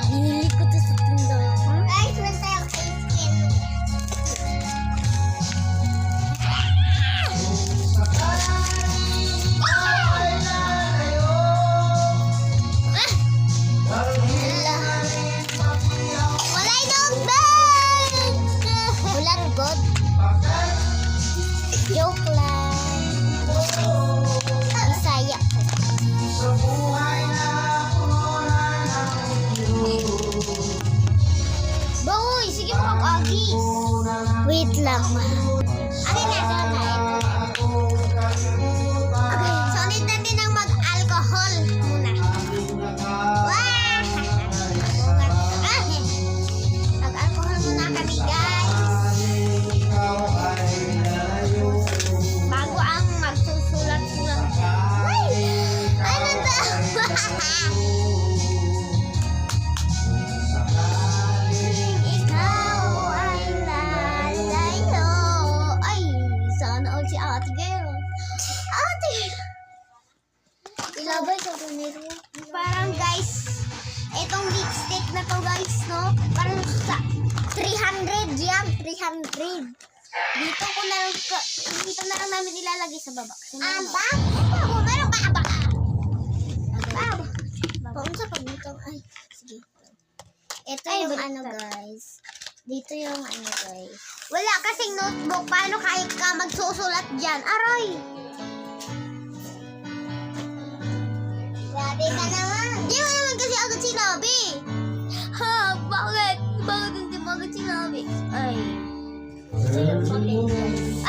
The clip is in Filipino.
Binili ko to sa tindahan. Guys, meron tayong ice cream. Walay dog bag! Ulan god. Joke lang. Bisaya. Bawoy, sige mo mag-agis. Wait lang. Ano na doon? Okay, so ulit natin ang mag-alcohol muna. Wow! Mag-alcohol muna kami, guys. Bago ang magsusulat-sulat. Ay! Ano to? Ikaw ay lalayo. Ay, sana all si ate girl. Ate! Ilabay ko to nito. Parang guys, itong lipstick na to guys, no? Parang sa 300 yan, 300. Dito na lang namin ilalagay sa baba. Babo, meron baba. Babo. Paunsa pa dito. Ay, sige. Ito Ay, yung baliktad. ano guys. Dito yung ano guys. Wala kasing notebook. Paano kahit ka magsusulat dyan? Aroy! Grabe ka naman. Di mo naman kasi agad sinabi. Ha? Bakit? Bakit hindi mo agad sinabi? Ay. Ito yung papel guys.